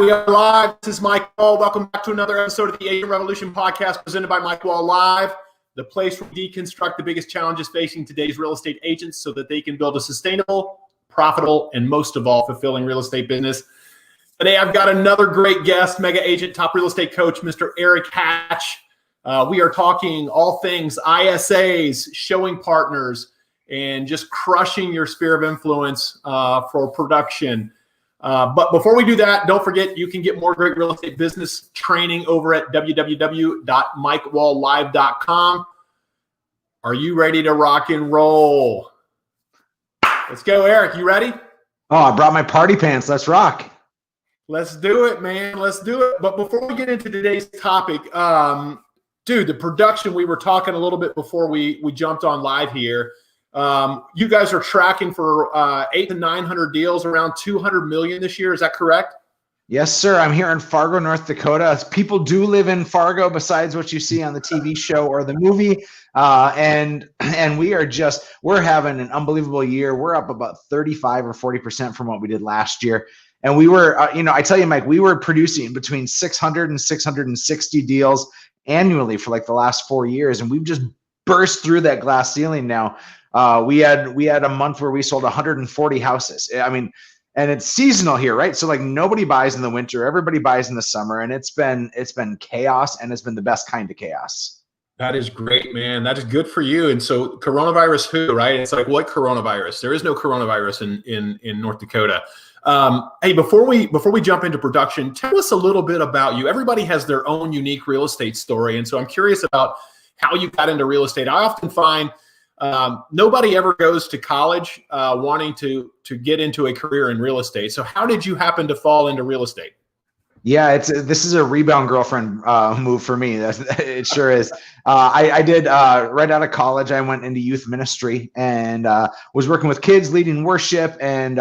We are live. This is Mike Wall. Welcome back to another episode of the Agent Revolution podcast presented by Mike Wall Live, the place where we deconstruct the biggest challenges facing today's real estate agents so that they can build a sustainable, profitable, and most of all, fulfilling real estate business. Today, I've got another great guest, mega agent, top real estate coach, Mr. Erik Hatch. We are talking all things ISAs, showing partners, and just crushing your sphere of influence for production. But before we do that, don't forget you can get more great real estate business training over at www.mikewalllive.com. Are you ready to rock and roll? Let's go, Erik. You ready? Oh, I brought my party pants. Let's rock. Let's do it, man. Let's do it. But before we get into today's topic, dude, the production, we were talking a little bit before we jumped on live here. You guys are tracking for 800 to 900 deals, around 200 million this year. Is that correct? Yes, sir. I'm here in Fargo, North Dakota. People do live in Fargo besides what you see on the TV show or the movie. And we're having an unbelievable year. We're up about 35 or 40% from what we did last year. And we were, I tell you, Mike, we were producing between 600 and 660 deals annually for like the last 4 years. And we've just burst through that glass ceiling now. We had a month where we sold 140 houses. I mean, and it's seasonal here, right? So like nobody buys in the winter, everybody buys in the summer, and it's been chaos, and it's been the best kind of chaos. That is great, man. That is good for you. And so coronavirus who, right? It's like, what coronavirus? There is no coronavirus in North Dakota. Hey, before we jump into production, tell us a little bit about you. Everybody has their own unique real estate story. And so I'm curious about how you got into real estate. I often find nobody ever goes to college wanting to get into a career in real estate. So how did you happen to fall into real estate? Yeah, this is a rebound girlfriend move for me. It sure is. I did right out of college. I went into youth ministry and was working with kids, leading worship, and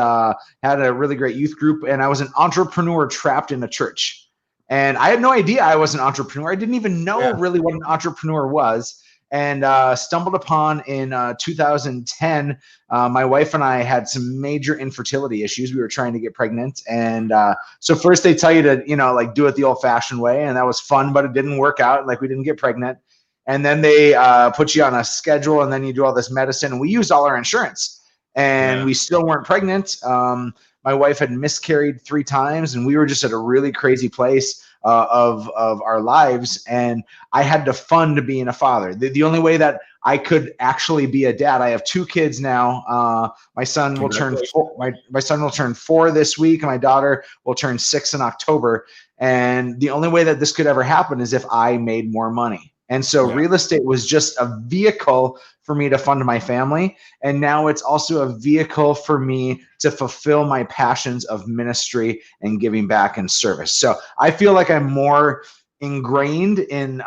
had a really great youth group. And I was an entrepreneur trapped in a church. And I had no idea I was an entrepreneur. I didn't even know really what an entrepreneur was. And stumbled upon in 2010, my wife and I had some major infertility issues. We were trying to get pregnant. And so first they tell you to, like do it the old fashioned way. And that was fun, but it didn't work out. Like we didn't get pregnant. And then they put you on a schedule and then you do all this medicine. And we used all our insurance and we still weren't pregnant. My wife had miscarried 3 times and we were just at a really crazy place of our lives, and I had to fund being a father. The only way that I could actually be a dad. I have 2 kids now. My son will turn 4. My son will turn 4 this week, and my daughter will turn 6 in October. And the only way that this could ever happen is if I made more money. And so real estate was just a vehicle for me to fund my family. And now it's also a vehicle for me to fulfill my passions of ministry and giving back and service. So I feel like I'm more ingrained in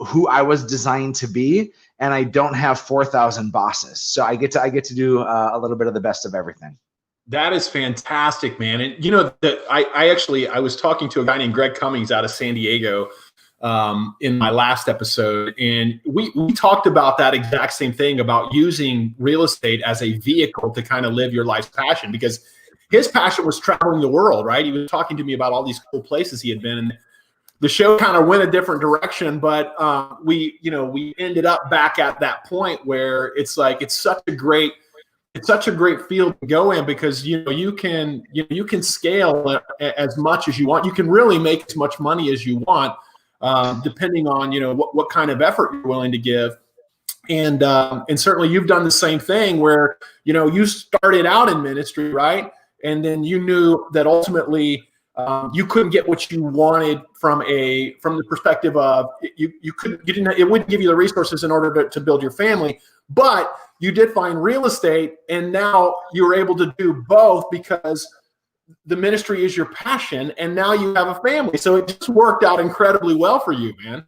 who I was designed to be. And I don't have 4,000 bosses. So I get to do a little bit of the best of everything. That is fantastic, man. And I was talking to a guy named Greg Cummings out of San Diego in my last episode. And we talked about that exact same thing about using real estate as a vehicle to kind of live your life's passion, because his passion was traveling the world, right? He was talking to me about all these cool places he had been. And the show kind of went a different direction, but we ended up back at that point where it's like, it's such a great field to go in, because you can scale as much as you want. You can really make as much money as you want, depending on what kind of effort you're willing to give. And certainly you've done the same thing where you started out in ministry, right? And then you knew that ultimately you couldn't get what you wanted from the perspective of it wouldn't give you the resources in order to build your family, but you did find real estate, and now you were able to do both because the ministry is your passion, and now you have a family. So it just worked out incredibly well for you, man.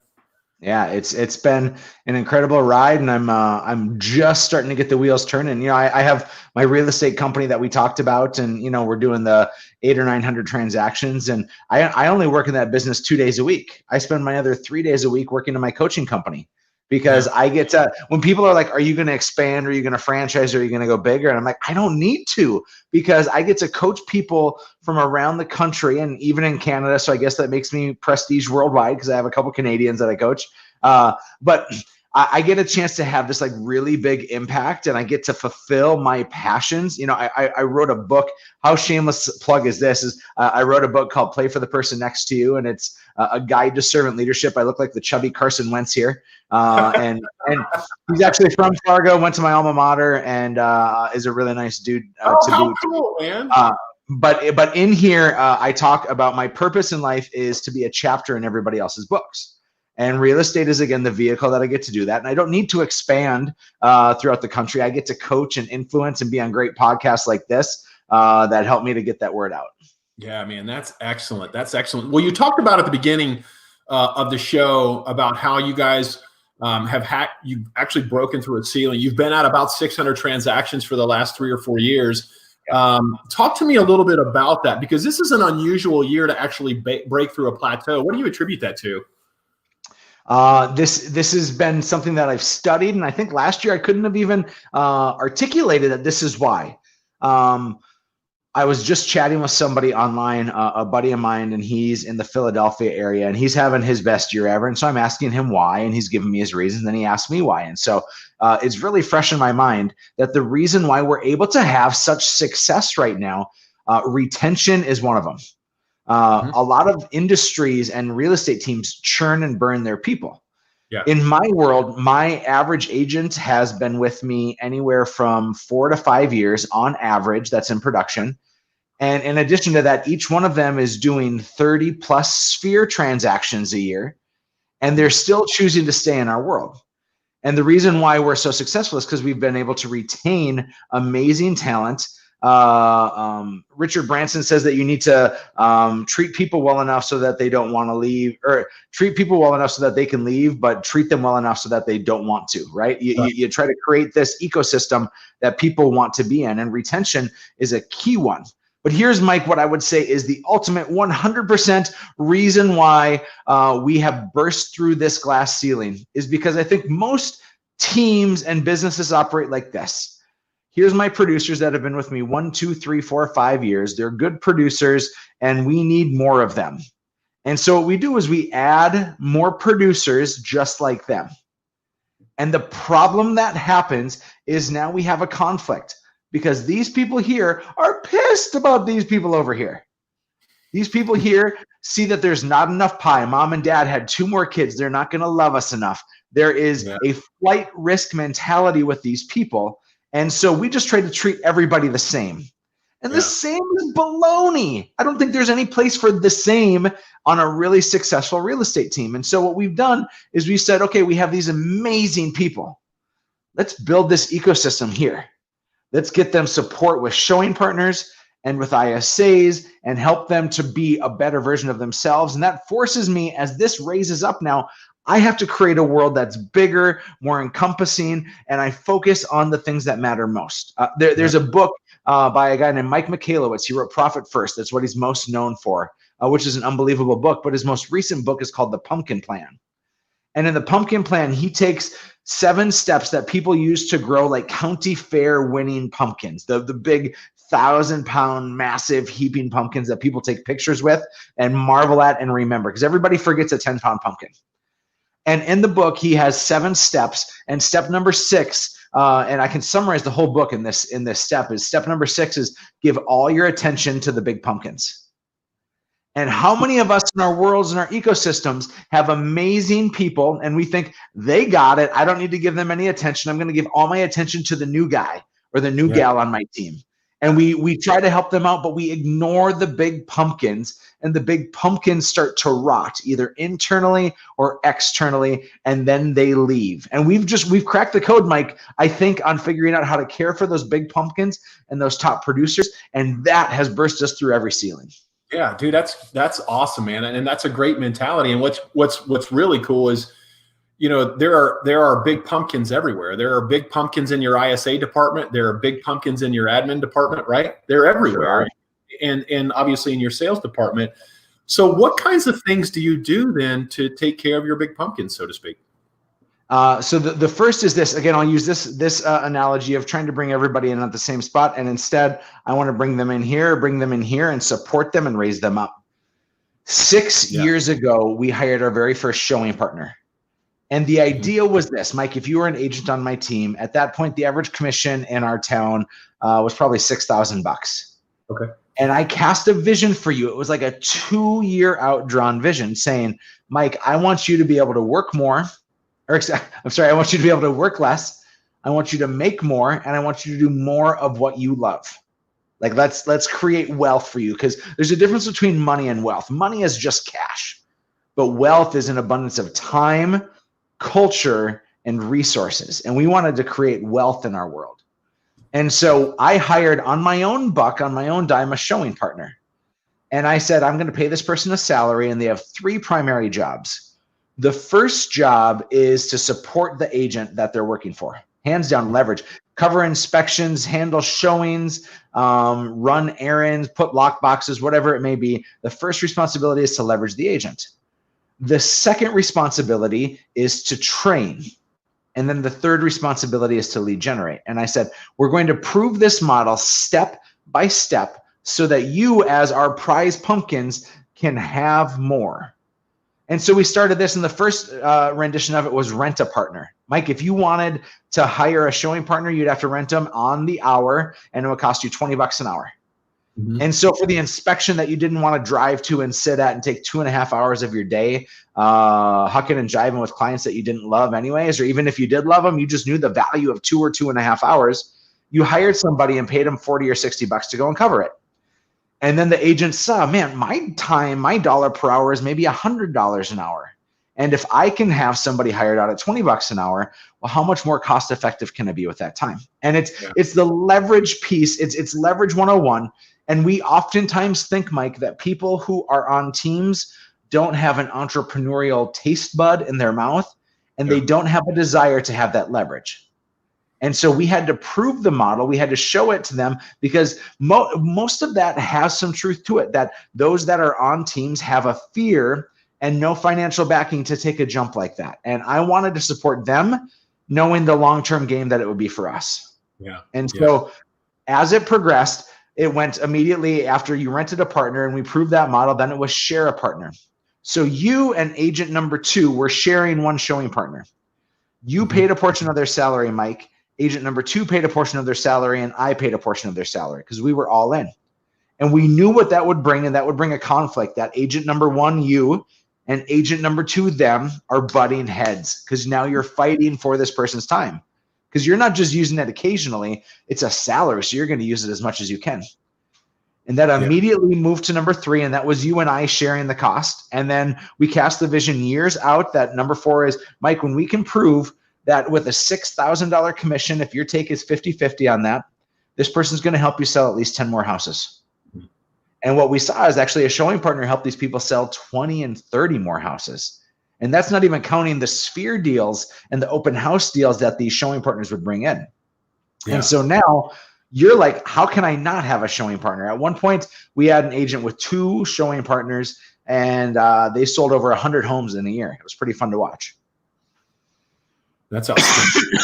Yeah, it's been an incredible ride, and I'm just starting to get the wheels turning. I have my real estate company that we talked about, and we're doing the 800 or 900 transactions, and I only work in that business 2 days a week. I spend my other 3 days a week working in my coaching company. because I get to, when people are like, are you going to expand? Are you going to franchise? Or are you going to go bigger? And I'm like, I don't need to, because I get to coach people from around the country and even in Canada. So I guess that makes me prestige worldwide because I have a couple Canadians that I coach. But I get a chance to have this like really big impact, and I get to fulfill my passions. You know, I wrote a book. How shameless plug is this? I wrote a book called Play for the Person Next to You, and it's a guide to servant leadership. I look like the chubby Carson Wentz here, and he's actually from Fargo. Went to my alma mater, and is a really nice dude to boot. Cool, man. But in here, I talk about my purpose in life is to be a chapter in everybody else's books. And real estate is, again, the vehicle that I get to do that. And I don't need to expand throughout the country. I get to coach and influence and be on great podcasts like this that help me to get that word out. Yeah, man, that's excellent. That's excellent. Well, you talked about at the beginning of the show about how you guys you've actually broken through a ceiling. You've been at about 600 transactions for the last 3 or 4 years. Talk to me a little bit about that, because this is an unusual year to actually break through a plateau. What do you attribute that to? This has been something that I've studied, and I think last year I couldn't have even articulated that this is why. I was just chatting with somebody online, a buddy of mine, and he's in the Philadelphia area, and he's having his best year ever. And so I'm asking him why, and he's giving me his reasons, and he asked me why. And so it's really fresh in my mind that the reason why we're able to have such success right now, retention is one of them. A lot of industries and real estate teams churn and burn their people. Yeah. In my world, my average agent has been with me anywhere from 4 to 5 years on average. That's in production. And in addition to that, each one of them is doing 30 plus sphere transactions a year, and they're still choosing to stay in our world. And the reason why we're so successful is because we've been able to retain amazing talent. Richard Branson says that you need to treat people well enough so that they don't want to leave, or treat people well enough so that they can leave, but treat them well enough so that they don't want to, right? You try to create this ecosystem that people want to be in, and retention is a key one. But here's, Mike, what I would say is the ultimate 100% reason why we have burst through this glass ceiling is because I think most teams and businesses operate like this. Here's my producers that have been with me 1, 2, 3, 4, 5 years. They're good producers, and we need more of them. And so what we do is we add more producers just like them. And the problem that happens is now we have a conflict, because these people here are pissed about these people over here. These people here see that there's not enough pie. Mom and dad had 2 more kids. They're not going to love us enough. There is a flight risk mentality with these people. And so we just try to treat everybody the same. And the same is baloney. I don't think there's any place for the same on a really successful real estate team. And so what we've done is we said, okay, we have these amazing people. Let's build this ecosystem here. Let's get them support with showing partners and with ISAs and help them to be a better version of themselves. And that forces me, as this raises up now, I have to create a world that's bigger, more encompassing, and I focus on the things that matter most. There's a book by a guy named Mike Michalowicz. He wrote Profit First. That's what he's most known for, which is an unbelievable book. But his most recent book is called The Pumpkin Plan. And in The Pumpkin Plan, he takes 7 steps that people use to grow like county fair winning pumpkins, the big 1,000-pound massive heaping pumpkins that people take pictures with and marvel at and remember, because everybody forgets a 10-pound pumpkin. And in the book, he has 7 steps, and step number 6, and I can summarize the whole book in this step, is step number 6 is give all your attention to the big pumpkins. And how many of us in our worlds and our ecosystems have amazing people, and we think they got it, I don't need to give them any attention, I'm going to give all my attention to the new guy or the new gal on my team. And we try to help them out, but we ignore the big pumpkins, and the big pumpkins start to rot either internally or externally, and then they leave. And we've cracked the code, Mike, I think, on figuring out how to care for those big pumpkins and those top producers, and that has burst us through every ceiling. Yeah, dude, that's awesome, man. And that's a great mentality. And what's really cool is, you know, there are big pumpkins everywhere. There are big pumpkins in your ISA department. There are big pumpkins in your admin department, right? They're everywhere. Sure. And obviously in your sales department. So what kinds of things do you do then to take care of your big pumpkins, so to speak? So the first is this. Again, I'll use this analogy of trying to bring everybody in at the same spot, and instead I want to bring them in here, and support them and raise them up. 6 years ago, we hired our very first showing partner. And the idea was this, Mike, if you were an agent on my team, at that point, the average commission in our town was probably $6,000. Okay. And I cast a vision for you. It was like a 2-year outdrawn vision saying, Mike, I want you to be able to work more, or I'm sorry, I want you to be able to work less. I want you to make more, and I want you to do more of what you love. Like let's create wealth for you, because there's a difference between money and wealth. Money is just cash, but wealth is an abundance of time, culture, and resources. And we wanted to create wealth in our world. And so I hired on my own buck, on my own dime, a showing partner. And I said, I'm going to pay this person a salary, and they have 3 primary jobs. The first job is to support the agent that they're working for. Hands down, leverage. Cover inspections, handle showings, run errands, put lock boxes, whatever it may be. The first responsibility is to leverage the agent. The second responsibility is to train. And then the third responsibility is to lead generate. And I said, we're going to prove this model step by step so that you, as our prize pumpkins, can have more. And so we started this, and the first rendition of it was rent a partner. Mike, if you wanted to hire a showing partner, you'd have to rent them on the hour, and it would cost you $20 an hour. And so for the inspection that you didn't want to drive to and sit at and take 2.5 hours of your day hucking and jiving with clients that you didn't love anyways, or even if you did love them, you just knew the value of 2 or 2.5 hours, you hired somebody and paid them $40 or $60 to go and cover it. And then the agent saw, man, my time, my dollar per hour is maybe $100 an hour. And if I can have somebody hired out at $20 an hour, well, how much more cost effective can I be with that time? And it's the leverage piece. It's leverage 101. And we oftentimes think, Mike, that people who are on teams don't have an entrepreneurial taste bud in their mouth, and they don't have a desire to have that leverage. And so we had to prove the model. We had to show it to them, because most of that has some truth to it, that those that are on teams have a fear and no financial backing to take a jump like that. And I wanted to support them, knowing the long-term game that it would be for us. And so as it progressed, it went immediately after you rented a partner and we proved that model, then it was share a partner. So you and agent number 2 were sharing one showing partner. You paid a portion of their salary, Mike. Agent number 2 paid a portion of their salary, and I paid a portion of their salary, because we were all in. And we knew what that would bring, and that would bring a conflict. That agent number 1, you, and agent number 2, them, are butting heads, because now you're fighting for this person's time. Because you're not just using it occasionally, it's a salary, so you're going to use it as much as you can. And that immediately moved to number 3, and that was you and I sharing the cost. And then we cast the vision years out that number 4 is, Mike, when we can prove that with a $6,000 commission, if your take is 50-50 on that, this person's going to help you sell at least 10 more houses. And what we saw is actually a showing partner help these people sell 20 and 30 more houses. And that's not even counting the sphere deals and the open house deals that these showing partners would bring in. And so now you're like, how can I not have a showing partner? At one point, we had an agent with 2 showing partners, and they sold over 100 homes in a year. It was pretty fun to watch. That's outstanding.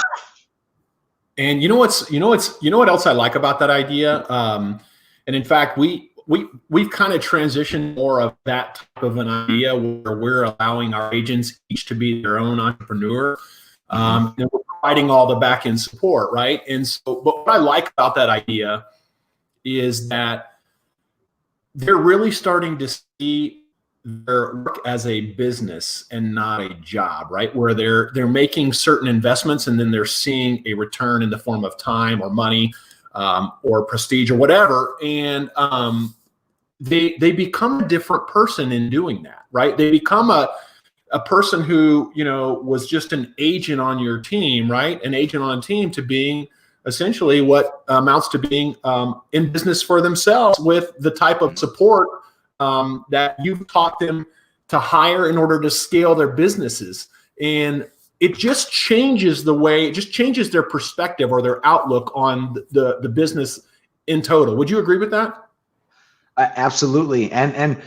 And you know what else I like about that idea? And in fact, we've kind of transitioned more of that type of an idea where we're allowing our agents each to be their own entrepreneur. And we're providing all the back end support, right? And so, but what I like about that idea is that they're really starting to see their work as a business and not a job, right? Where they're making certain investments, and then they're seeing a return in the form of time or money or prestige or whatever. And they become a different person in doing that, right? They become a person who, was just an agent on your team, right? An agent on a team, to being essentially what amounts to being in business for themselves with the type of support that you've taught them to hire in order to scale their businesses. And it just changes their perspective or their outlook on the business in total. Would you agree with that? Absolutely. And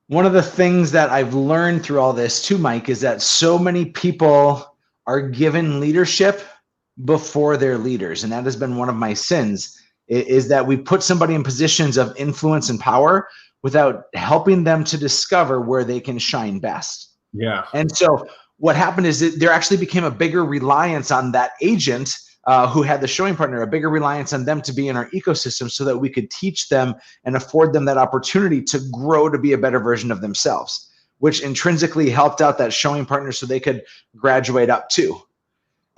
one of the things that I've learned through all this too, Mike, is that so many people are given leadership before they're leaders. And that has been one of my sins, is that we put somebody in positions of influence and power without helping them to discover where they can shine best. Yeah. And so what happened is that there actually became a bigger reliance on that agent who had the showing partner, a bigger reliance on them to be in our ecosystem so that we could teach them and afford them that opportunity to grow to be a better version of themselves, which intrinsically helped out that showing partner so they could graduate up too.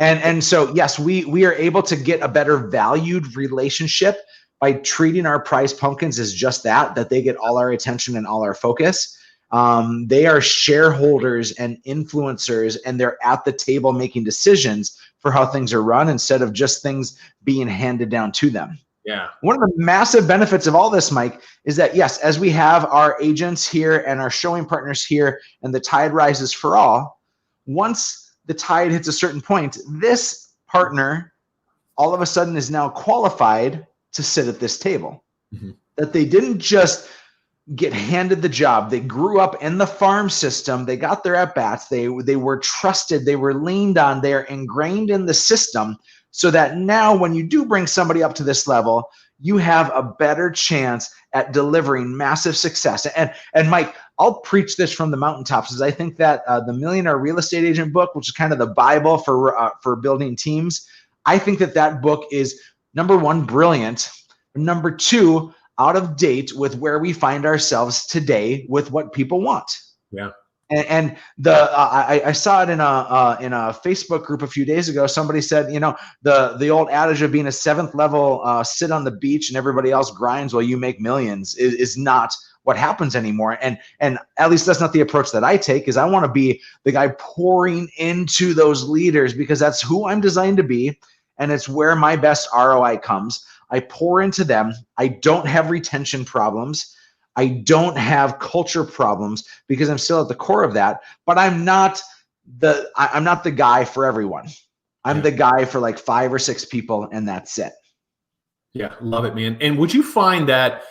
And so, yes, we are able to get a better valued relationship by treating our prize pumpkins as just that they get all our attention and all our focus. They are shareholders and influencers, and they're at the table making decisions for how things are run instead of just things being handed down to them. Yeah. One of the massive benefits of all this, Mike, is that, yes, as we have our agents here and our showing partners here and the tide rises for all, once the tide hits a certain point, this partner all of a sudden is now qualified to sit at this table. Mm-hmm. That they didn't just get handed the job. They grew up in the farm system. They got their at-bats. They were trusted. They were leaned on. They're ingrained in the system so that now when you do bring somebody up to this level, you have a better chance at delivering massive success. And Mike, I'll preach this from the mountaintops, is I think that the Millionaire Real Estate Agent book, which is kind of the Bible for building teams, I think that book is, number one, brilliant. Number two, out of date with where we find ourselves today with what people want. Yeah. And I saw it in a Facebook group a few days ago. Somebody said, the old adage of being a seventh level sit on the beach and everybody else grinds while you make millions is not what happens anymore. And at least that's not the approach that I take, is I want to be the guy pouring into those leaders because that's who I'm designed to be. And it's where my best ROI comes. I pour into them. I don't have retention problems. I don't have culture problems because I'm still at the core of that, but I'm not the guy for everyone. I'm the guy for like 5 or 6 people, and that's it. Yeah, love it, man. And would you find that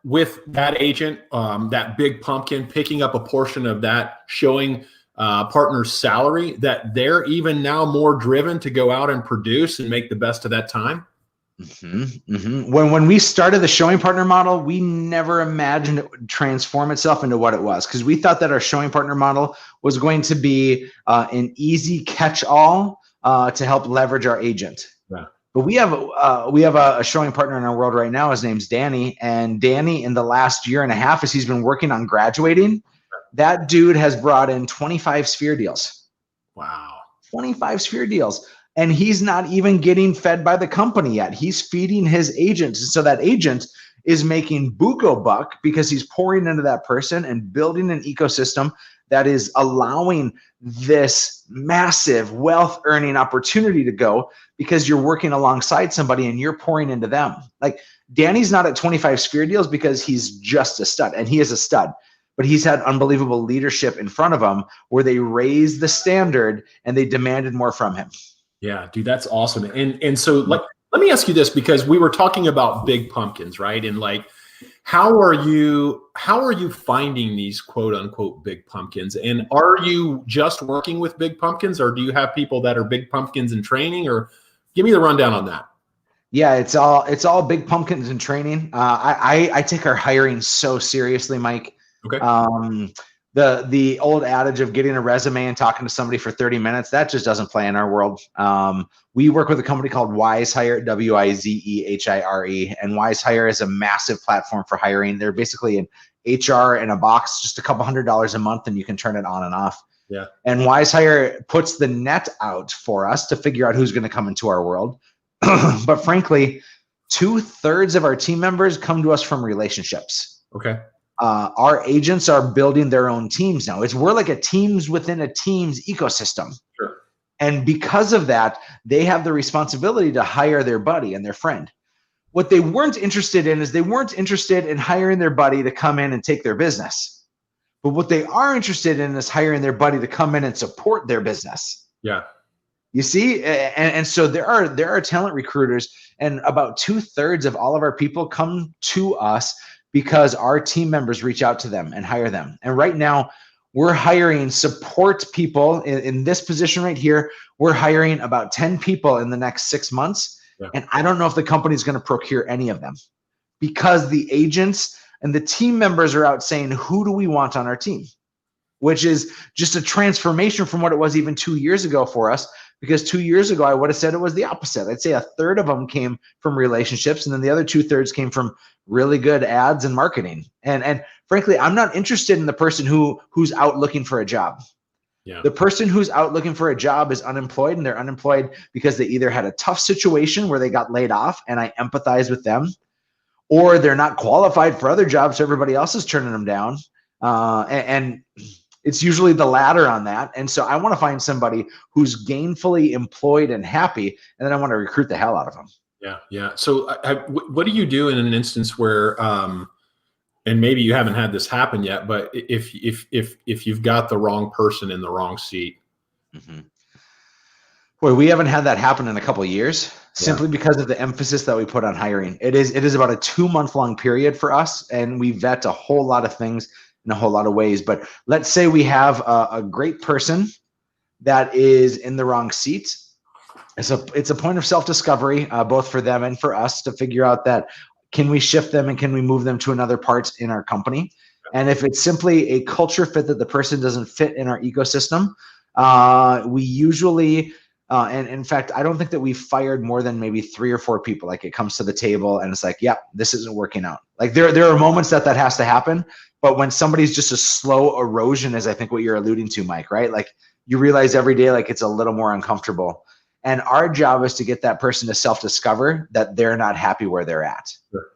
with that agent, that big pumpkin picking up a portion of that showing partner's salary, that they're even now more driven to go out and produce and make the best of that time? Mm-hmm, mm-hmm. When we started the showing partner model, we never imagined it would transform itself into what it was, because we thought that our showing partner model was going to be an easy catch-all to help leverage our agent. Yeah. But we have a showing partner in our world right now. His name's Danny, and Danny, in the last year and a half, as he's been working on graduating, that dude has brought in 25 sphere deals. Wow. 25 sphere deals. And he's not even getting fed by the company yet. He's feeding his agent. So that agent is making buco buck because he's pouring into that person and building an ecosystem that is allowing this massive wealth earning opportunity to go, because you're working alongside somebody and you're pouring into them. Like, Danny's not at 25 sphere deals because he's just a stud, and he is a stud. But he's had unbelievable leadership in front of him where they raised the standard and they demanded more from him. Yeah, dude, that's awesome. And so, like, let me ask you this, because we were talking about big pumpkins, right? And like, how are you finding these quote unquote big pumpkins? And are you just working with big pumpkins, or do you have people that are big pumpkins in training? Or give me the rundown on that. Yeah, it's all big pumpkins in training. I take our hiring so seriously, Mike. Okay. The old adage of getting a resume and talking to somebody for 30 minutes, that just doesn't play in our world. We work with a company called WizeHire, WIZEHIRE, and WizeHire is a massive platform for hiring. They're basically an HR in a box, just a couple $100 a month, and you can turn it on and off. Yeah. And WizeHire puts the net out for us to figure out who's going to come into our world. But frankly, 2/3 of our team members come to us from relationships. Okay. Our agents are building their own teams now. We're like a teams within a teams ecosystem. Sure. And because of that, they have the responsibility to hire their buddy and their friend. What they weren't interested in is they weren't interested in hiring their buddy to come in and take their business. But what they are interested in is hiring their buddy to come in and support their business. Yeah. You see, and so there are talent recruiters, and about 2/3 of all of our people come to us because our team members reach out to them and hire them. And right now, we're hiring support people in this position right here. We're hiring about 10 people in the next 6 months. Yeah. And I don't know if the company is going to procure any of them, because the agents and the team members are out saying, who do we want on our team? Which is just a transformation from what it was even 2 years ago for us. Because 2 years ago, I would have said it was the opposite. I'd say a third of them came from relationships, and then the other 2/3 came from really good ads and marketing. And frankly, I'm not interested in the person who's out looking for a job. Yeah. The person who's out looking for a job is unemployed, and they're unemployed because they either had a tough situation where they got laid off, and I empathize with them, or they're not qualified for other jobs, so everybody else is turning them down. And it's usually the latter on that. And so I want to find somebody who's gainfully employed and happy, and then I want to recruit the hell out of them. Yeah. Yeah. So what do you do in an instance where, and maybe you haven't had this happen yet, but if you've got the wrong person in the wrong seat? Mm-hmm. Boy, we haven't had that happen in a couple of years, simply because of the emphasis that we put on hiring. It is about a 2-month-long period for us, and we vet a whole lot of things in a whole lot of ways. But let's say we have a great person that is in the wrong seat. It's a point of self-discovery, both for them and for us, to figure out that, can we shift them and can we move them to another parts in our company? And if it's simply a culture fit that the person doesn't fit in our ecosystem, we usually, and in fact, I don't think that we've fired more than maybe 3 or 4 people. Like, it comes to the table and it's like, yeah, this isn't working out. Like, there are moments that has to happen, but when somebody's just a slow erosion, is I think what you're alluding to, Mike, right? Like, you realize every day, like, it's a little more uncomfortable. And our job is to get that person to self-discover that they're not happy where they're at.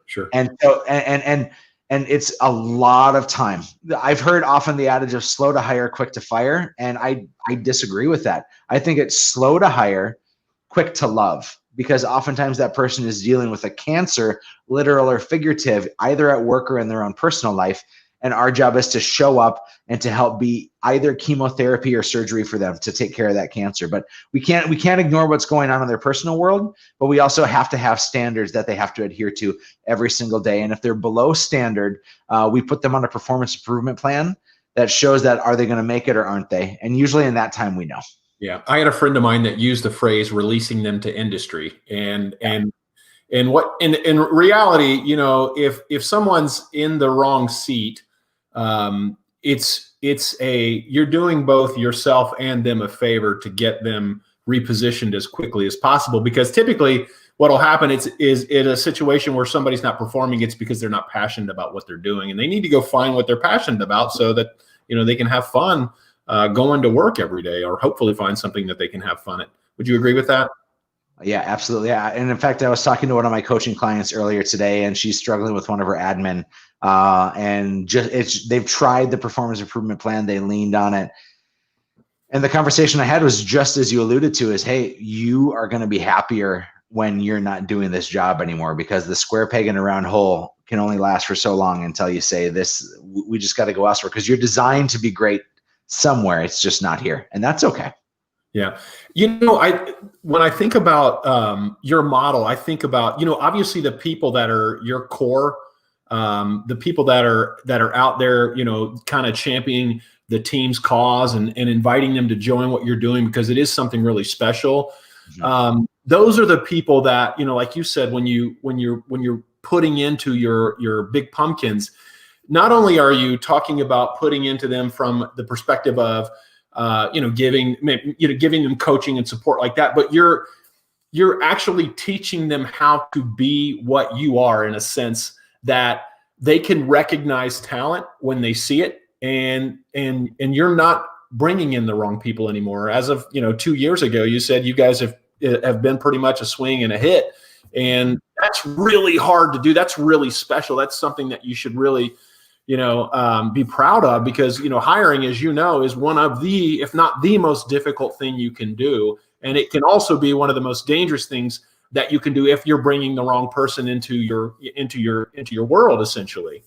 Sure. And so, and it's a lot of time. I've heard often the adage of slow to hire, quick to fire. And I disagree with that. I think it's slow to hire, quick to love, because oftentimes that person is dealing with a cancer, literal or figurative, either at work or in their own personal life. And our job is to show up and to help be either chemotherapy or surgery for them to take care of that cancer. But we can't ignore what's going on in their personal world, but we also have to have standards that they have to adhere to every single day. And if they're below standard, we put them on a performance improvement plan that shows that, are they going to make it or aren't they? And usually in that time, we know. Yeah. I had a friend of mine that used the phrase releasing them to industry. And what in reality, if someone's in the wrong seat, you're doing both yourself and them a favor to get them repositioned as quickly as possible, because typically what'll happen is in a situation where somebody's not performing, it's because they're not passionate about what they're doing, and they need to go find what they're passionate about so that, they can have fun going to work every day, or hopefully find something that they can have fun at. Would you agree with that? Yeah, absolutely. Yeah. And in fact, I was talking to one of my coaching clients earlier today, and she's struggling with one of her admin. And they've tried the performance improvement plan. They leaned on it. And the conversation I had was just as you alluded to, is, hey, you are going to be happier when you're not doing this job anymore, because the square peg in a round hole can only last for so long until you say, we just got to go elsewhere, because you're designed to be great somewhere. It's just not here. And that's okay. Yeah. When I think about your model, I think about, obviously the people that are your core, the people that are out there, kind of championing the team's cause and inviting them to join what you're doing, because it is something really special. Mm-hmm. Those are the people that, like you said, when you're putting into your big pumpkins, not only are you talking about putting into them from the perspective of, giving them coaching and support like that, but you're actually teaching them how to be what you are, in a sense that they can recognize talent when they see it, and you're not bringing in the wrong people anymore. As of 2 years ago, you said you guys have been pretty much a swing and a hit, and that's really hard to do. That's really special. That's something that you should really be proud of, because, hiring, as is one of the, if not the most difficult thing you can do. And it can also be one of the most dangerous things that you can do if you're bringing the wrong person into your world, essentially.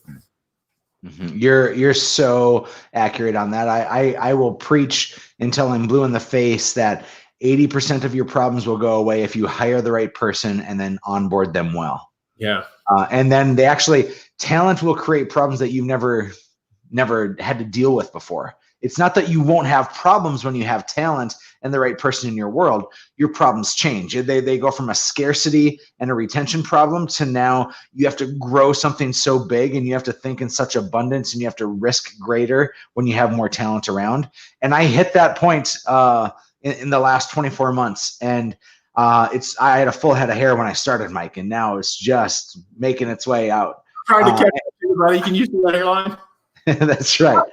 Mm-hmm. You're so accurate on that. I will preach until I'm blue in the face that 80% of your problems will go away if you hire the right person and then onboard them well. Yeah. And then talent will create problems that you've never had to deal with before. It's not that you won't have problems when you have talent and the right person in your world. Your problems change. They go from a scarcity and a retention problem to now you have to grow something so big and you have to think in such abundance and you have to risk greater when you have more talent around. And I hit that point in the last 24 months. And I had a full head of hair when I started, Mike, and now it's just making its way out. Trying to catch everybody. Can you see that hairline? That's right.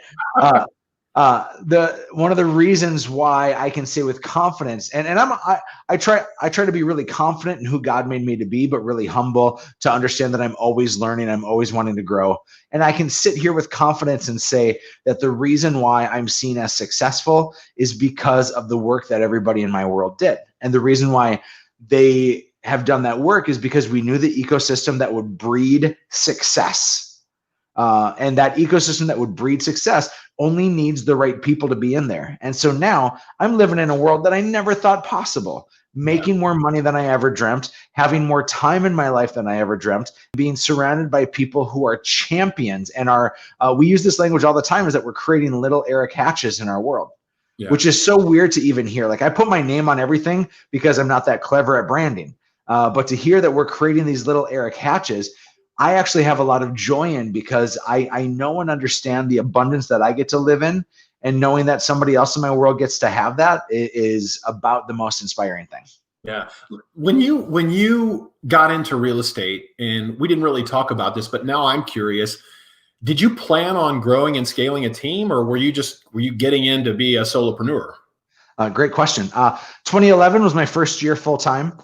One of the reasons why I can say with confidence, and I try to be really confident in who God made me to be, but really humble to understand that I'm always learning, I'm always wanting to grow. And I can sit here with confidence and say that the reason why I'm seen as successful is because of the work that everybody in my world did. And the reason why they have done that work is because we knew the ecosystem that would breed success. And that ecosystem that would breed success only needs the right people to be in there. And so now I'm living in a world that I never thought possible, making more money than I ever dreamt, having more time in my life than I ever dreamt, being surrounded by people who are champions and we use this language all the time, is that we're creating little Erik Hatches in our world. Yeah. Which is so weird to even hear. Like, I put my name on everything because I'm not that clever at branding. But to hear that we're creating these little Erik Hatches, I actually have a lot of joy in, because I know and understand the abundance that I get to live in, and knowing that somebody else in my world gets to have that is about the most inspiring thing. Yeah. When you got into real estate, and we didn't really talk about this, but now I'm curious, did you plan on growing and scaling a team, or were you getting in to be a solopreneur? Great question. 2011 was my first year full time.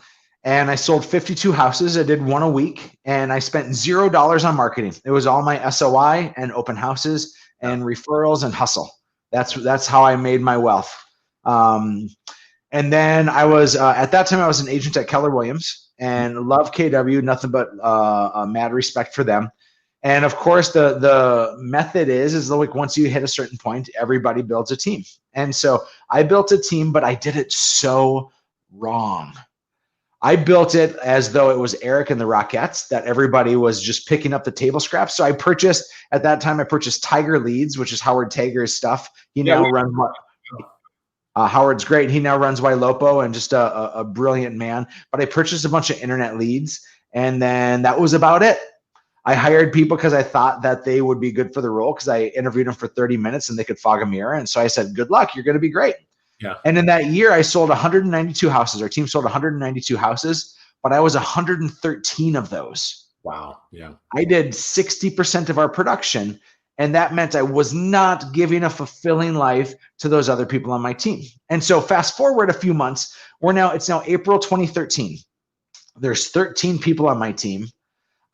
And I sold 52 houses. I did one a week, and I spent $0 on marketing. It was all my SOI and open houses and referrals and hustle. That's how I made my wealth. And then I was at that time I was an agent at Keller Williams and love KW, nothing but mad respect for them. And of course, the method is like once you hit a certain point, everybody builds a team. And so I built a team, but I did it so wrong. I built it as though it was Erik and the Rockettes, that everybody was just picking up the table scraps. So at that time, I purchased Tiger Leads, which is Howard Tager's stuff. He now runs Howard's great. He now runs Ylopo, and just a brilliant man. But I purchased a bunch of internet leads, and then that was about it. I hired people because I thought that they would be good for the role, because I interviewed them for 30 minutes and they could fog a mirror. And so I said, good luck, you're going to be great. Yeah. And in that year, I sold 192 houses. Our team sold 192 houses, but I was 113 of those. Wow. Yeah. I did 60% of our production, and that meant I was not giving a fulfilling life to those other people on my team. And so fast forward a few months, it's now April 2013. There's 13 people on my team.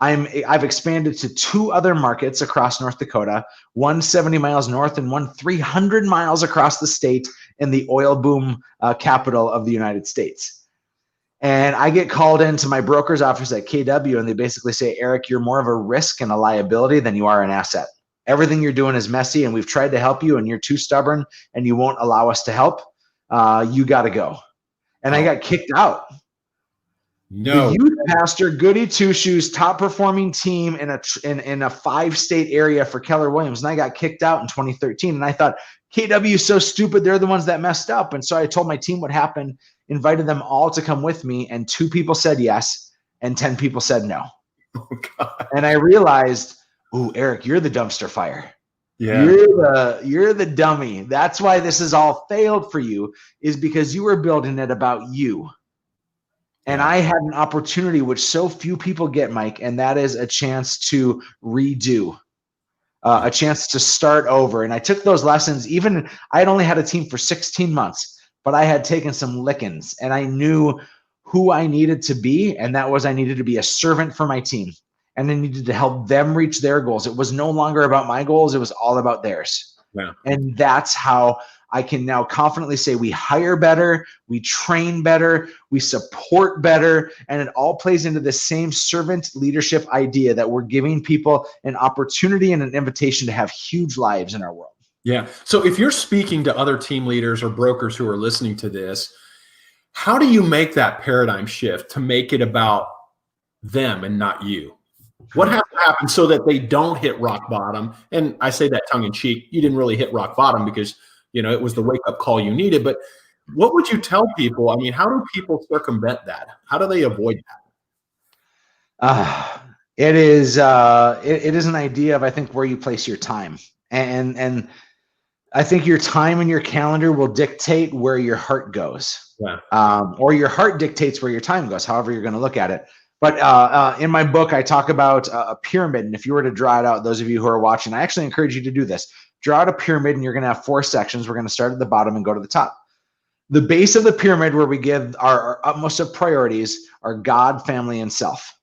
I've expanded to 2 other markets across North Dakota, one 70 miles north and one 300 miles across the state in the oil boom capital of the United States. And I get called into my broker's office at KW, and they basically say, Erik, you're more of a risk and a liability than you are an asset. Everything you're doing is messy, and we've tried to help you, and you're too stubborn, and you won't allow us to help. You got to go. And I got kicked out. No. The youth pastor, goody two shoes, top performing team in a 5-state area for Keller Williams. And I got kicked out in 2013. And I thought, KW is so stupid. They're the ones that messed up. And so I told my team what happened, invited them all to come with me. And 2 people said yes, and 10 people said no. Oh, God. And I realized, ooh, Erik, you're the dumpster fire. Yeah. You're the dummy. That's why this has all failed for you, is because you were building it about you. And I had an opportunity which so few people get, Mike, and that is a chance to redo, a chance to start over. And I took those lessons. Even I had only had a team for 16 months, but I had taken some lickings, and I knew who I needed to be, and that was I needed to be a servant for my team, and I needed to help them reach their goals. It was no longer about my goals. It was all about theirs. Yeah. And that's how I can now confidently say we hire better, we train better, we support better, and it all plays into the same servant leadership idea that we're giving people an opportunity and an invitation to have huge lives in our world. Yeah. So if you're speaking to other team leaders or brokers who are listening to this, how do you make that paradigm shift to make it about them and not you? What has to happen so that they don't hit rock bottom? And I say that tongue in cheek. You didn't really hit rock bottom because, it was the wake up call you needed. But what would you tell people? I mean, how do people circumvent that? How do they avoid that? It is an idea of, I think, where you place your time. And I think your time and your calendar will dictate where your heart goes. Yeah. Or your heart dictates where your time goes, however you're going to look at it. But in my book, I talk about a pyramid. And if you were to draw it out, those of you who are watching, I actually encourage you to do this. Draw out a pyramid, and you're going to have 4 sections. We're going to start at the bottom and go to the top. The base of the pyramid, where we give our utmost of priorities, are God, family, and self.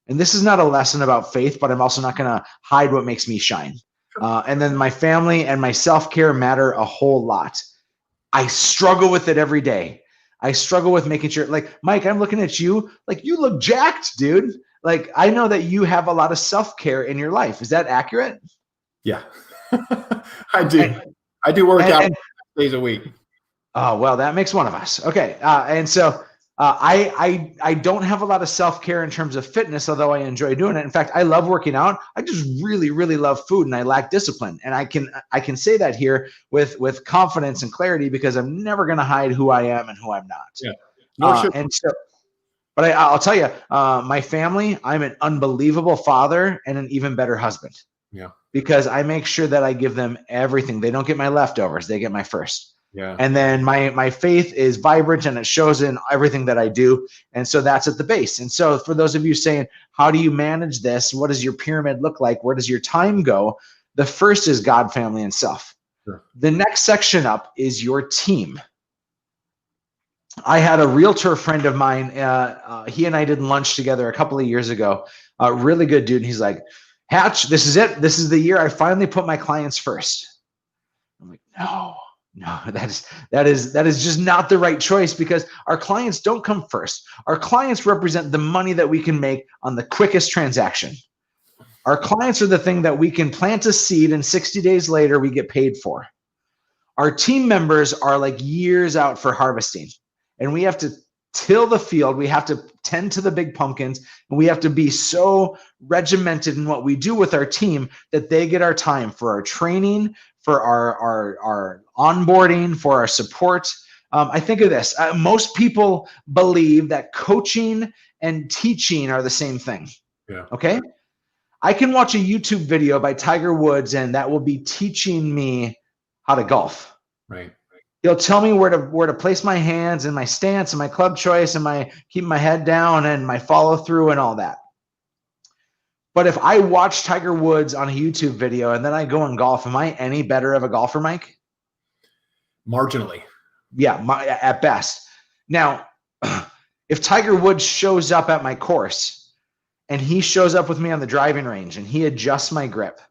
And this is not a lesson about faith, but I'm also not going to hide what makes me shine. And then my family and my self-care matter a whole lot. I struggle with it every day. I struggle with making sure, like, Mike, I'm looking at you, like, you look jacked, dude. Like, I know that you have a lot of self-care in your life. Is that accurate? Yeah, I do. I do work out 6 days a week. Oh, well, that makes one of us. Okay. And so I don't have a lot of self-care in terms of fitness, although I enjoy doing it. In fact, I love working out. I just really, really love food, and I lack discipline. And I can say that here with confidence and clarity, because I'm never going to hide who I am and who I'm not. Yeah. But I'll tell you, my family, I'm an unbelievable father and an even better husband. Yeah. Because I make sure that I give them everything. They don't get my leftovers. They get my first. Yeah. And then my faith is vibrant, and it shows in everything that I do. And so that's at the base. And so for those of you saying, how do you manage this? What does your pyramid look like? Where does your time go? The first is God, family, and self. Sure. The next section up is your team. I had a realtor friend of mine. He and I did lunch together a couple of years ago. A really good dude. And he's like, Hatch, this is it. This is the year I finally put my clients first. I'm like, no, that is just not the right choice, because our clients don't come first. Our clients represent the money that we can make on the quickest transaction. Our clients are the thing that we can plant a seed, and 60 days later we get paid for. Our team members are like years out for harvesting, and we have to till the field. We have to tend to the big pumpkins, and we have to be so regimented in what we do with our team that they get our time for our training, for our onboarding, for our support. I think of this. Most people believe that coaching and teaching are the same thing. Yeah. Okay. I can watch a YouTube video by Tiger Woods, and that will be teaching me how to golf. Right. He'll tell me where to place my hands and my stance and my club choice and my keeping my head down and my follow through and all that. But if I watch Tiger Woods on a YouTube video and then I go and golf, am I any better of a golfer, Mike? Marginally. Yeah, at best. Now, if Tiger Woods shows up at my course and he shows up with me on the driving range and he adjusts my grip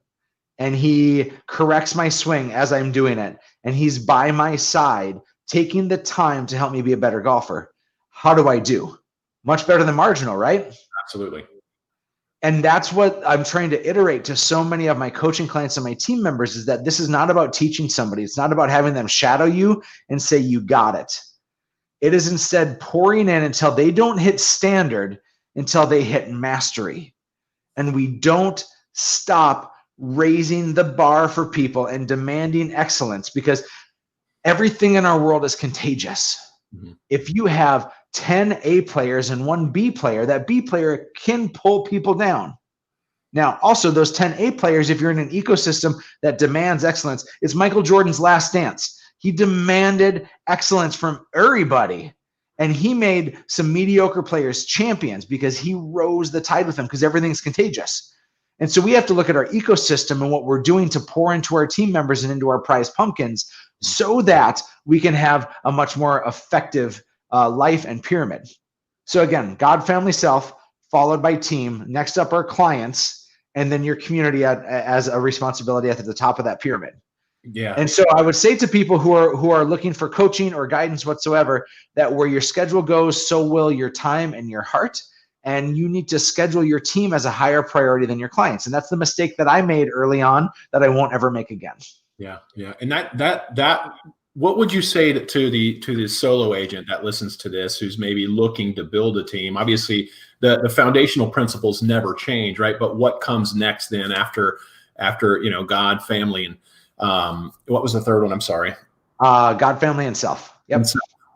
and he corrects my swing as I'm doing it, and he's by my side taking the time to help me be a better golfer, how do I do? Much better than marginal, right? Absolutely. And that's what I'm trying to iterate to so many of my coaching clients and my team members, is that this is not about teaching somebody. It's not about having them shadow you and say, you got it. It is instead pouring in until they don't hit standard, until they hit mastery. And we don't stop raising the bar for people and demanding excellence, because everything in our world is contagious. Mm-hmm. If you have 10 A players and 1 B player, that B player can pull people down. Now, also those 10 A players, if you're in an ecosystem that demands excellence, it's Michael Jordan's last dance. He demanded excellence from everybody, and he made some mediocre players champions because he rose the tide with them, because everything's contagious. And so we have to look at our ecosystem and what we're doing to pour into our team members and into our prize pumpkins, so that we can have a much more effective life and pyramid. So again, God, family, self, followed by team. Next up are clients, and then your community as a responsibility at the top of that pyramid. Yeah. And so I would say to people who are looking for coaching or guidance whatsoever, that where your schedule goes, so will your time and your heart. And you need to schedule your team as a higher priority than your clients. And that's the mistake that I made early on that I won't ever make again. Yeah. Yeah. And that what would you say to the solo agent that listens to this, who's maybe looking to build a team? Obviously, the foundational principles never change, right? But what comes next then after God, family, and what was the third one? I'm sorry. God, family, and self. Yep.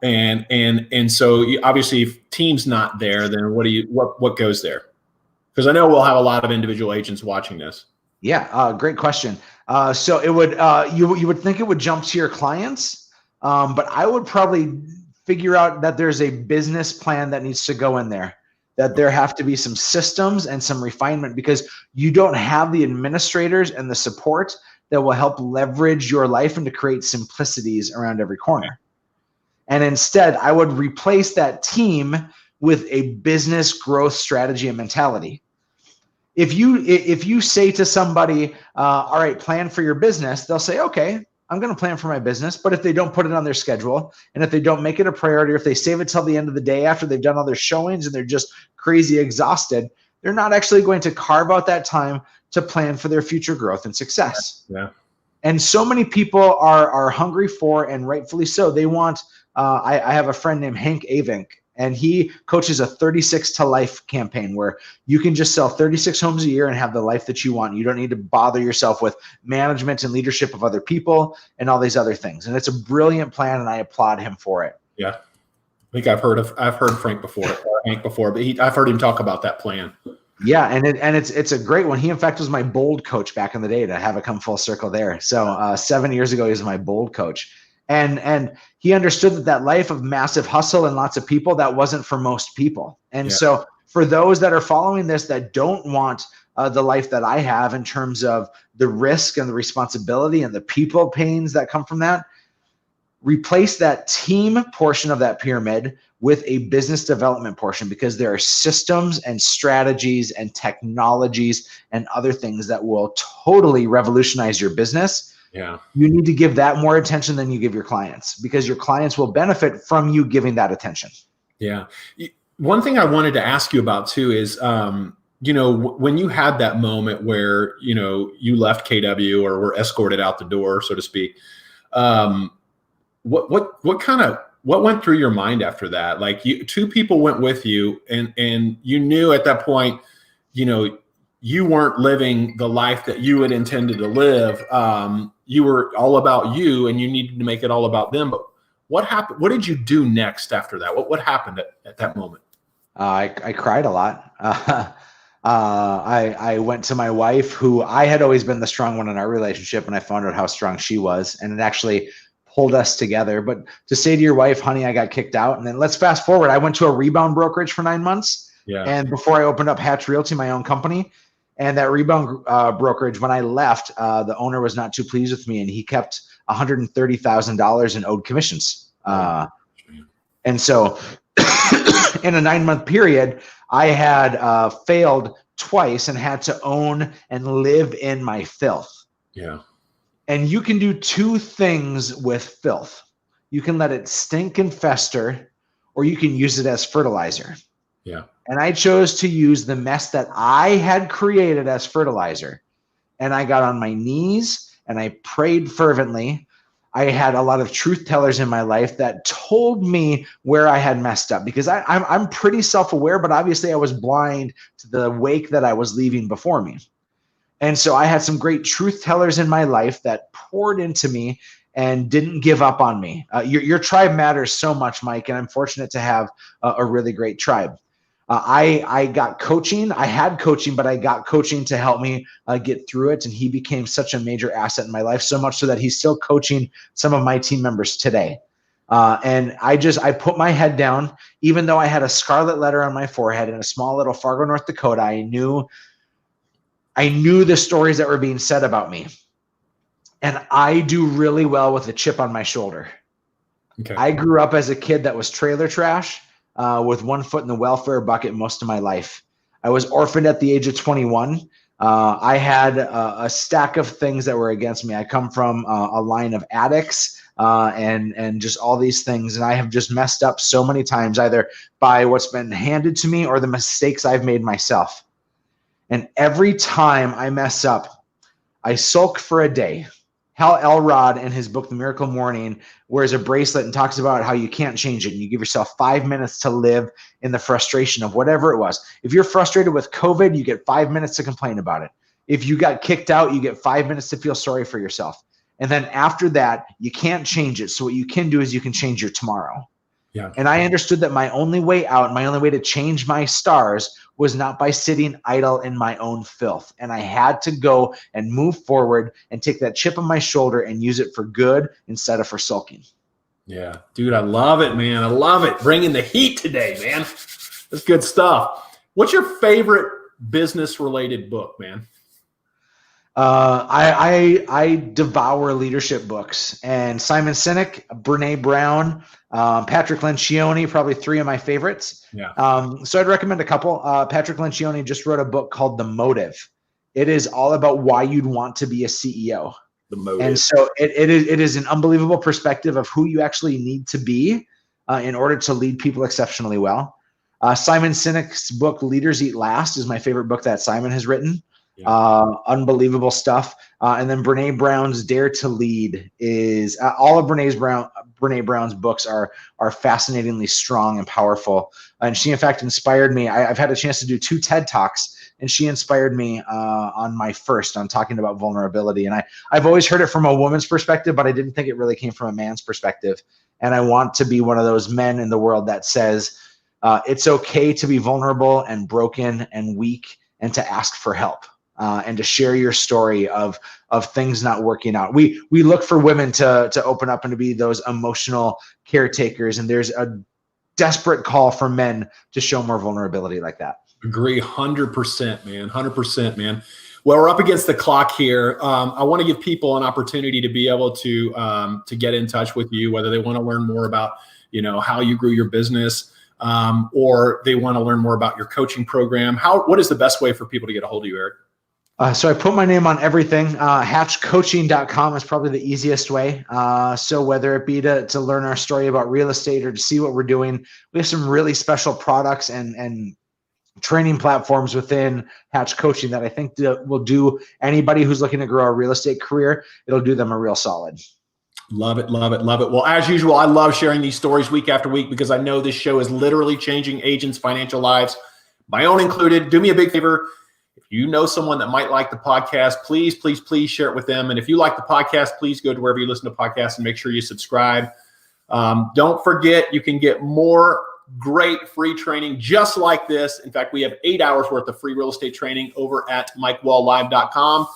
And so obviously, if team's not there, then what goes there? Because I know we'll have a lot of individual agents watching this. Yeah, great question. So it would you would think it would jump to your clients, but I would probably figure out that there's a business plan that needs to go in there, that there have to be some systems and some refinement, because you don't have the administrators and the support that will help leverage your life and to create simplicities around every corner. And instead, I would replace that team with a business growth strategy and mentality. If you say to somebody, all right, plan for your business, they'll say, okay, I'm going to plan for my business. But if they don't put it on their schedule, and if they don't make it a priority, or if they save it till the end of the day after they've done all their showings and they're just crazy exhausted, they're not actually going to carve out that time to plan for their future growth and success. Yeah. And so many people are hungry for, and rightfully so, they want, I have a friend named Hank Avink, and he coaches a 36 to life campaign where you can just sell 36 homes a year and have the life that you want. You don't need to bother yourself with management and leadership of other people and all these other things. And it's a brilliant plan, and I applaud him for it. Yeah. I think I've heard Hank before, but I've heard him talk about that plan. Yeah, and it's a great one. He, in fact, was my bold coach back in the day, to have it come full circle there. So 7 years ago, he was my bold coach. And he understood that life of massive hustle and lots of people, that wasn't for most people. And so for those that are following this that don't want the life that I have, in terms of the risk and the responsibility and the people pains that come from that, replace that team portion of that pyramid with a business development portion, because there are systems and strategies and technologies and other things that will totally revolutionize your business. Yeah. You need to give that more attention than you give your clients, because your clients will benefit from you giving that attention. Yeah. One thing I wanted to ask you about too is, when you had that moment where, you left KW or were escorted out the door, so to speak, what went through your mind after that? Like, two people went with you, and you knew at that point, you weren't living the life that you had intended to live. You were all about you, and you needed to make it all about them. But what happened? What did you do next after that? What happened at that moment? I cried a lot. I went to my wife, who I had always been the strong one in our relationship, and I found out how strong she was, and it actually pulled us together. But to say to your wife, honey, I got kicked out. And then let's fast forward. I went to a rebound brokerage for 9 months. Yeah. And before I opened up Hatch Realty, my own company, and that rebound brokerage, when I left, the owner was not too pleased with me, and he kept $130,000 in owed commissions. And so in a 9-month period, I had failed twice and had to own and live in my filth. Yeah. And you can do two things with filth. You can let it stink and fester, or you can use it as fertilizer. Yeah. And I chose to use the mess that I had created as fertilizer. And I got on my knees and I prayed fervently. I had a lot of truth tellers in my life that told me where I had messed up, because I'm pretty self-aware, but obviously I was blind to the wake that I was leaving before me. And so I had some great truth tellers in my life that poured into me and didn't give up on me. Your tribe matters so much, Mike, and I'm fortunate to have a really great tribe. I got coaching. I had coaching, but I got coaching to help me get through it. And he became such a major asset in my life, so much so that he's still coaching some of my team members today. And I put my head down, even though I had a scarlet letter on my forehead in a small little Fargo, North Dakota. I knew the stories that were being said about me. And I do really well with a chip on my shoulder. Okay. I grew up as a kid that was trailer trash. With one foot in the welfare bucket most of my life. I was orphaned at the age of 21. I had a stack of things that were against me. I come from a line of addicts and just all these things. And I have just messed up so many times, either by what's been handed to me or the mistakes I've made myself. And every time I mess up, I sulk for a day. Hal Elrod in his book, The Miracle Morning, wears a bracelet and talks about how you can't change it. And you give yourself 5 minutes to live in the frustration of whatever it was. If you're frustrated with COVID, you get 5 minutes to complain about it. If you got kicked out, you get 5 minutes to feel sorry for yourself. And then after that, you can't change it. So what you can do is you can change your tomorrow. Yeah. And I understood that my only way out, my only way to change my stars was not by sitting idle in my own filth. And I had to go and move forward and take that chip on my shoulder and use it for good instead of for sulking. Yeah, dude, I love it, man. I love it. Bringing the heat today, man. That's good stuff. What's your favorite business-related book, man? I devour leadership books, and Simon Sinek, Brene Brown, Patrick Lencioni, probably three of my favorites. Yeah. So I'd recommend a couple. Patrick Lencioni just wrote a book called The Motive. It is all about why you'd want to be a CEO. The Motive. And so it is an unbelievable perspective of who you actually need to be in order to lead people exceptionally well. Simon Sinek's book, Leaders Eat Last, is my favorite book that Simon has written. Yeah. Unbelievable stuff. And then Brene Brown's Dare to Lead is all of Brene Brown's books are fascinatingly strong and powerful. And she, in fact, inspired me. I've had a chance to do 2 TED Talks, and she inspired me on my first on talking about vulnerability. And I've always heard it from a woman's perspective, but I didn't think it really came from a man's perspective. And I want to be one of those men in the world that says it's okay to be vulnerable and broken and weak and to ask for help. And to share your story of things not working out. We look for women to open up and to be those emotional caretakers, and there's a desperate call for men to show more vulnerability like that. Agree 100%, man. 100%, man. Well, we're up against the clock here. I want to give people an opportunity to be able to get in touch with you, whether they want to learn more about, how you grew your business, or they want to learn more about your coaching program. What is the best way for people to get a hold of you, Erik? So I put my name on everything. Hatchcoaching.com is probably the easiest way. So whether it be to learn our story about real estate or to see what we're doing, we have some really special products and training platforms within Hatch Coaching that I think will do anybody who's looking to grow a real estate career. It'll do them a real solid. Love it, love it, love it. Well, as usual, I love sharing these stories week after week because I know this show is literally changing agents' financial lives, my own included. Do me a big favor. If you know someone that might like the podcast, please, please, please share it with them. And if you like the podcast, please go to wherever you listen to podcasts and make sure you subscribe. Don't forget, you can get more great free training just like this. In fact, we have 8 hours worth of free real estate training over at MikeWallLive.com.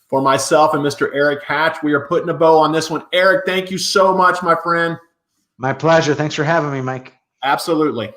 For myself and Mr. Erik Hatch, we are putting a bow on this one. Erik, thank you so much, my friend. My pleasure. Thanks for having me, Mike. Absolutely.